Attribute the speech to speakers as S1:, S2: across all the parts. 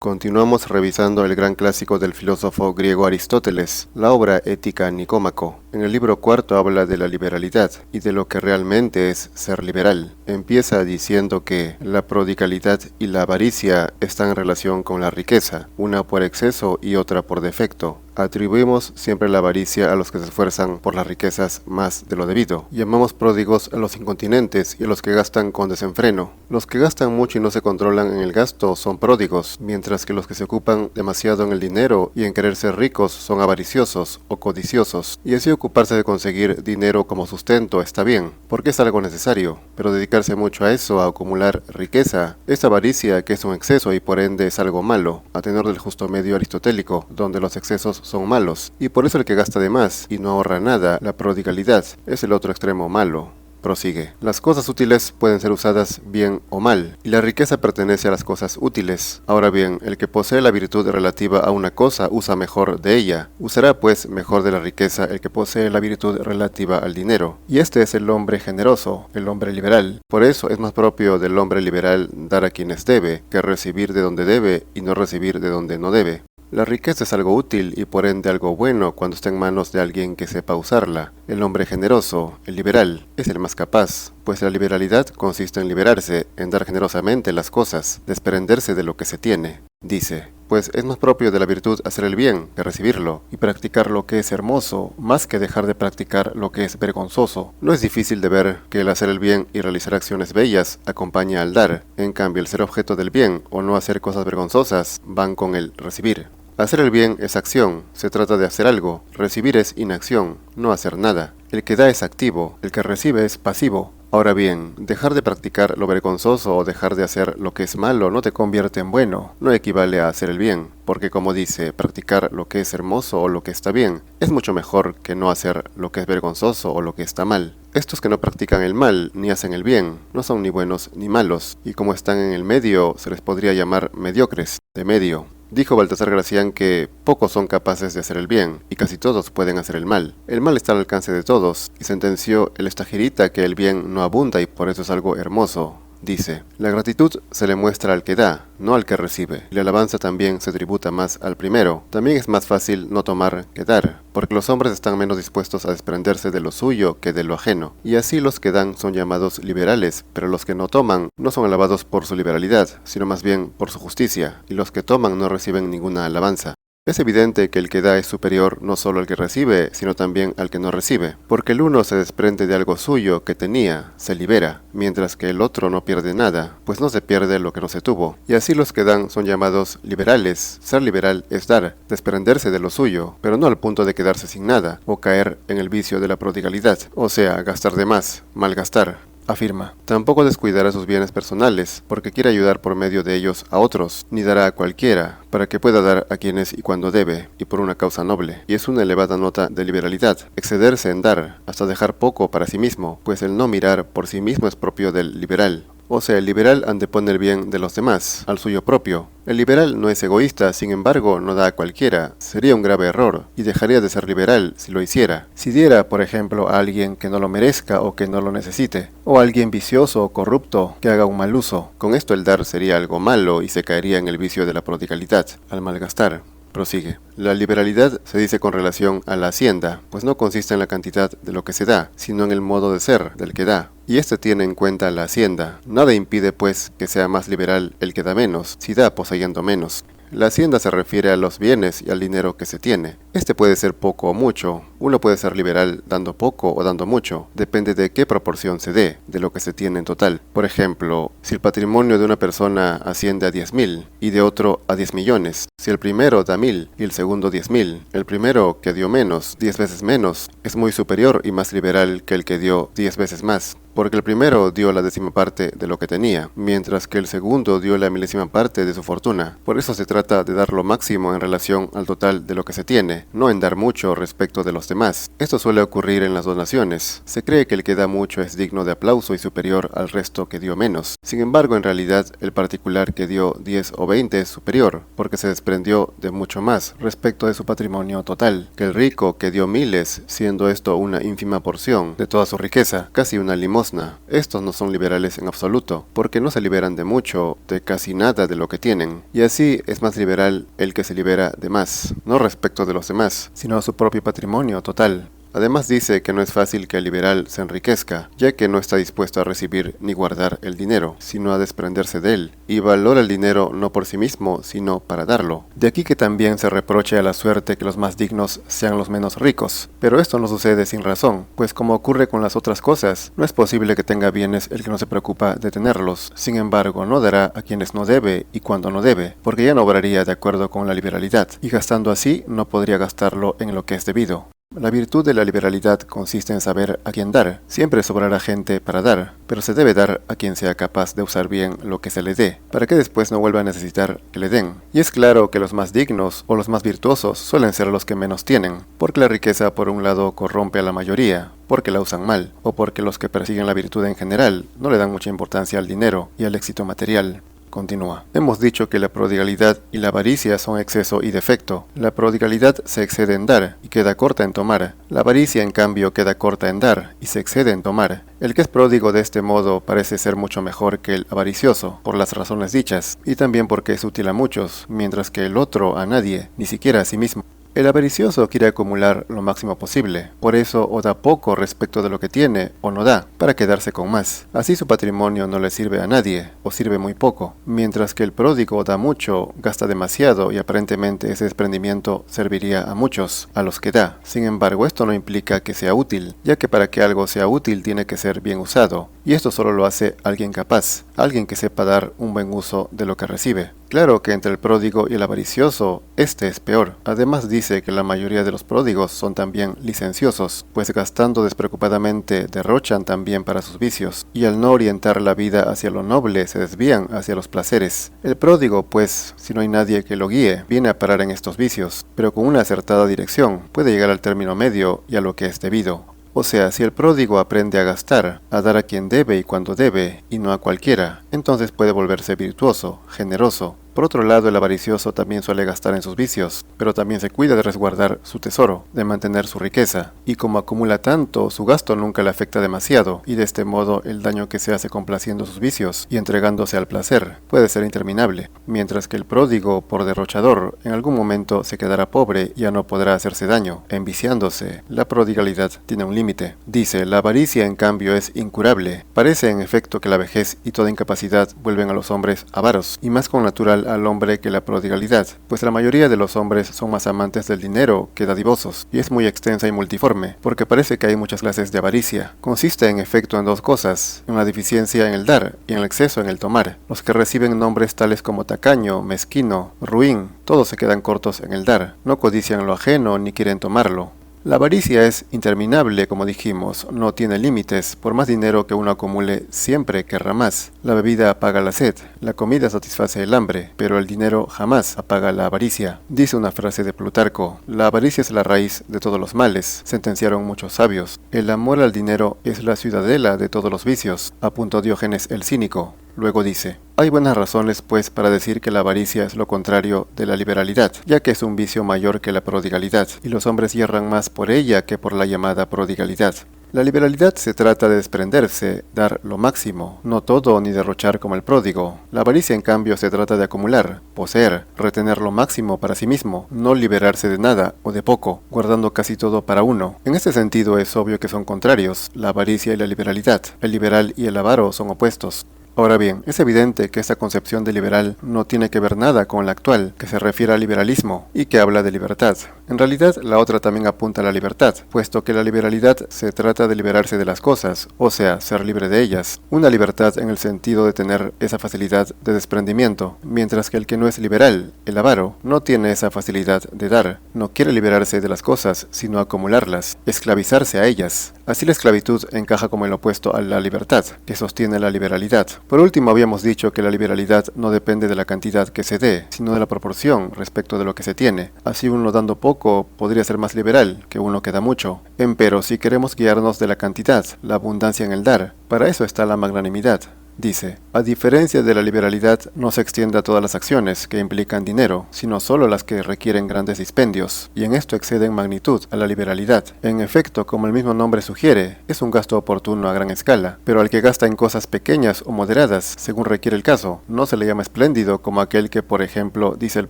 S1: Continuamos revisando el gran clásico del filósofo griego Aristóteles, la obra Ética Nicómaco. En el libro cuarto habla de la liberalidad y de lo que realmente es ser liberal. Empieza diciendo que la prodigalidad y la avaricia están en relación con la riqueza, una por exceso y otra por defecto. Atribuimos siempre la avaricia a los que se esfuerzan por las riquezas más de lo debido. Llamamos pródigos a los incontinentes y a los que gastan con desenfreno. Los que gastan mucho y no se controlan en el gasto son pródigos, mientras que los que se ocupan demasiado en el dinero y en querer ser ricos son avariciosos o codiciosos. Y así ocuparse de conseguir dinero como sustento está bien, porque es algo necesario, pero dedicarse mucho a eso, a acumular riqueza, es avaricia que es un exceso y por ende es algo malo, a tenor del justo medio aristotélico, donde los excesos son malos, y por eso el que gasta de más y no ahorra nada, la prodigalidad, es el otro extremo malo. Prosigue. Las cosas útiles pueden ser usadas bien o mal, y la riqueza pertenece a las cosas útiles. Ahora bien, el que posee la virtud relativa a una cosa usa mejor de ella. Usará pues mejor de la riqueza el que posee la virtud relativa al dinero. Y este es el hombre generoso, el hombre liberal. Por eso es más propio del hombre liberal dar a quienes debe, que recibir de donde debe y no recibir de donde no debe. La riqueza es algo útil y por ende algo bueno cuando está en manos de alguien que sepa usarla. El hombre generoso, el liberal, es el más capaz, pues la liberalidad consiste en liberarse, en dar generosamente las cosas, desprenderse de lo que se tiene. Dice, pues es más propio de la virtud hacer el bien que recibirlo, y practicar lo que es hermoso, más que dejar de practicar lo que es vergonzoso. No es difícil de ver que el hacer el bien y realizar acciones bellas acompaña al dar, en cambio el ser objeto del bien o no hacer cosas vergonzosas van con el recibir. Hacer el bien es acción, se trata de hacer algo, recibir es inacción, no hacer nada. El que da es activo, el que recibe es pasivo. Ahora bien, dejar de practicar lo vergonzoso o dejar de hacer lo que es malo no te convierte en bueno, no equivale a hacer el bien, porque como dice, practicar lo que es hermoso o lo que está bien es mucho mejor que no hacer lo que es vergonzoso o lo que está mal. Estos que no practican el mal ni hacen el bien, no son ni buenos ni malos, y como están en el medio, se les podría llamar mediocres, de medio. Dijo Baltasar Gracián que pocos son capaces de hacer el bien, y casi todos pueden hacer el mal. El mal está al alcance de todos, y sentenció el Estagirita que el bien no abunda y por eso es algo hermoso. Dice, la gratitud se le muestra al que da, no al que recibe. La alabanza también se tributa más al primero. También es más fácil no tomar que dar, porque los hombres están menos dispuestos a desprenderse de lo suyo que de lo ajeno. Y así los que dan son llamados liberales, pero los que no toman no son alabados por su liberalidad, sino más bien por su justicia, y los que toman no reciben ninguna alabanza. Es evidente que el que da es superior no solo al que recibe, sino también al que no recibe, porque el uno se desprende de algo suyo que tenía, se libera, mientras que el otro no pierde nada, pues no se pierde lo que no se tuvo. Y así los que dan son llamados liberales. Ser liberal es dar, desprenderse de lo suyo, pero no al punto de quedarse sin nada, o caer en el vicio de la prodigalidad, o sea, gastar de más, malgastar. Afirma, tampoco descuidará sus bienes personales, porque quiere ayudar por medio de ellos a otros, ni dará a cualquiera, para que pueda dar a quienes y cuando debe, y por una causa noble. Y es una elevada nota de liberalidad, excederse en dar, hasta dejar poco para sí mismo, pues el no mirar por sí mismo es propio del liberal. O sea, el liberal antepone el bien de los demás, al suyo propio. El liberal no es egoísta, sin embargo, no da a cualquiera. Sería un grave error, y dejaría de ser liberal si lo hiciera. Si diera, por ejemplo, a alguien que no lo merezca o que no lo necesite, o a alguien vicioso o corrupto que haga un mal uso. Con esto el dar sería algo malo y se caería en el vicio de la prodigalidad, al malgastar. Prosigue. La liberalidad se dice con relación a la hacienda, pues no consiste en la cantidad de lo que se da, sino en el modo de ser del que da. Y este tiene en cuenta la hacienda. Nada impide, pues, que sea más liberal el que da menos, si da poseyendo menos. La hacienda se refiere a los bienes y al dinero que se tiene. Este puede ser poco o mucho. Uno puede ser liberal dando poco o dando mucho. Depende de qué proporción se dé, de lo que se tiene en total. Por ejemplo, si el patrimonio de una persona asciende a 10.000 y de otro a 10 millones. Si el primero da 1.000 y el segundo 10.000, el primero que dio menos, 10 veces menos, es muy superior y más liberal que el que dio 10 veces más. Porque el primero dio la 10ª parte de lo que tenía, mientras que el segundo dio la 1.000ª parte de su fortuna. Por eso se trata de dar lo máximo en relación al total de lo que se tiene, no en dar mucho respecto de los demás. Esto suele ocurrir en las donaciones. Se cree que el que da mucho es digno de aplauso y superior al resto que dio menos. Sin embargo, en realidad, el particular que dio 10 o 20 es superior, porque se desprendió de mucho más respecto de su patrimonio total, que el rico que dio miles, siendo esto una ínfima porción de toda su riqueza, casi una limosna. Estos no son liberales en absoluto, porque no se liberan de mucho, de casi nada de lo que tienen, y así es más liberal el que se libera de más, no respecto de los demás, sino a su propio patrimonio total. Además dice que no es fácil que el liberal se enriquezca, ya que no está dispuesto a recibir ni guardar el dinero, sino a desprenderse de él, y valora el dinero no por sí mismo, sino para darlo. De aquí que también se reproche a la suerte que los más dignos sean los menos ricos, pero esto no sucede sin razón, pues como ocurre con las otras cosas, no es posible que tenga bienes el que no se preocupa de tenerlos. Sin embargo, no dará a quienes no debe y cuando no debe, porque ya no obraría de acuerdo con la liberalidad, y gastando así no podría gastarlo en lo que es debido. La virtud de la liberalidad consiste en saber a quién dar. Siempre sobrará gente para dar, pero se debe dar a quien sea capaz de usar bien lo que se le dé, para que después no vuelva a necesitar que le den. Y es claro que los más dignos o los más virtuosos suelen ser los que menos tienen, porque la riqueza por un lado corrompe a la mayoría, porque la usan mal, o porque los que persiguen la virtud en general no le dan mucha importancia al dinero y al éxito material. Continúa. Hemos dicho que la prodigalidad y la avaricia son exceso y defecto. La prodigalidad se excede en dar y queda corta en tomar. La avaricia, en cambio, queda corta en dar y se excede en tomar. El que es pródigo de este modo parece ser mucho mejor que el avaricioso, por las razones dichas, y también porque es útil a muchos, mientras que el otro a nadie, ni siquiera a sí mismo. El avaricioso quiere acumular lo máximo posible, por eso o da poco respecto de lo que tiene o no da, para quedarse con más. Así su patrimonio no le sirve a nadie, o sirve muy poco, mientras que el pródigo da mucho, gasta demasiado y aparentemente ese desprendimiento serviría a muchos, a los que da. Sin embargo, esto no implica que sea útil, ya que para que algo sea útil tiene que ser bien usado, y esto solo lo hace alguien capaz, alguien que sepa dar un buen uso de lo que recibe. Claro que entre el pródigo y el avaricioso, este es peor. Además dice que la mayoría de los pródigos son también licenciosos, pues gastando despreocupadamente derrochan también para sus vicios, y al no orientar la vida hacia lo noble se desvían hacia los placeres. El pródigo, pues, si no hay nadie que lo guíe, viene a parar en estos vicios, pero con una acertada dirección puede llegar al término medio y a lo que es debido. O sea, si el pródigo aprende a gastar, a dar a quien debe y cuando debe, y no a cualquiera, entonces puede volverse virtuoso, generoso. Por otro lado, el avaricioso también suele gastar en sus vicios, pero también se cuida de resguardar su tesoro, de mantener su riqueza, y como acumula tanto, su gasto nunca le afecta demasiado, y de este modo el daño que se hace complaciendo sus vicios y entregándose al placer puede ser interminable, mientras que el pródigo, por derrochador, en algún momento se quedará pobre y ya no podrá hacerse daño, enviciándose. La prodigalidad tiene un límite. Dice, la avaricia en cambio es incurable. Parece en efecto que la vejez y toda incapacidad vuelven a los hombres avaros, y más con natural al hombre que la prodigalidad, pues la mayoría de los hombres son más amantes del dinero que dadivosos, y es muy extensa y multiforme, porque parece que hay muchas clases de avaricia. Consiste en efecto en dos cosas, en la deficiencia en el dar y en el exceso en el tomar. Los que reciben nombres tales como tacaño, mezquino, ruin, todos se quedan cortos en el dar, no codician lo ajeno ni quieren tomarlo. La avaricia es interminable, como dijimos, no tiene límites. Por más dinero que uno acumule, siempre querrá más. La bebida apaga la sed, la comida satisface el hambre, pero el dinero jamás apaga la avaricia. Dice una frase de Plutarco, la avaricia es la raíz de todos los males, sentenciaron muchos sabios. El amor al dinero es la ciudadela de todos los vicios, apuntó Diógenes el Cínico. Luego dice, hay buenas razones pues para decir que la avaricia es lo contrario de la liberalidad, ya que es un vicio mayor que la prodigalidad, y los hombres yerran más por ella que por la llamada prodigalidad. La liberalidad se trata de desprenderse, dar lo máximo, no todo ni derrochar como el pródigo. La avaricia en cambio se trata de acumular, poseer, retener lo máximo para sí mismo, no liberarse de nada o de poco, guardando casi todo para uno. En este sentido es obvio que son contrarios, la avaricia y la liberalidad. El liberal y el avaro son opuestos. Ahora bien, es evidente que esta concepción de liberal no tiene que ver nada con la actual, que se refiere al liberalismo y que habla de libertad. En realidad, la otra también apunta a la libertad, puesto que la liberalidad se trata de liberarse de las cosas, o sea, ser libre de ellas. Una libertad en el sentido de tener esa facilidad de desprendimiento, mientras que el que no es liberal, el avaro, no tiene esa facilidad de dar, no quiere liberarse de las cosas, sino acumularlas, esclavizarse a ellas. Así la esclavitud encaja como el opuesto a la libertad, que sostiene la liberalidad. Por último, habíamos dicho que la liberalidad no depende de la cantidad que se dé, sino de la proporción respecto de lo que se tiene. Así uno dando poco poco podría ser más liberal que uno que da mucho. Empero, si queremos guiarnos de la cantidad, la abundancia en el dar, para eso está la magnanimidad. Dice, a diferencia de la liberalidad, no se extiende a todas las acciones que implican dinero, sino solo las que requieren grandes dispendios, y en esto excede en magnitud a la liberalidad. En efecto, como el mismo nombre sugiere, es un gasto oportuno a gran escala, pero al que gasta en cosas pequeñas o moderadas, según requiere el caso, no se le llama espléndido como aquel que, por ejemplo, dice el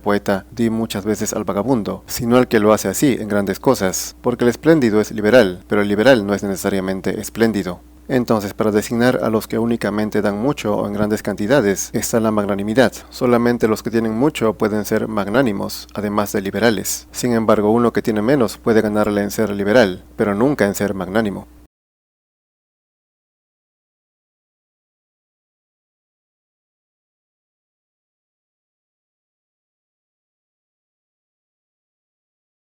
S1: poeta, di muchas veces al vagabundo, sino al que lo hace así en grandes cosas, porque el espléndido es liberal, pero el liberal no es necesariamente espléndido. Entonces, para designar a los que únicamente dan mucho o en grandes cantidades, está la magnanimidad. Solamente los que tienen mucho pueden ser magnánimos, además de liberales. Sin embargo, uno que tiene menos puede ganarle en ser liberal, pero nunca en ser magnánimo.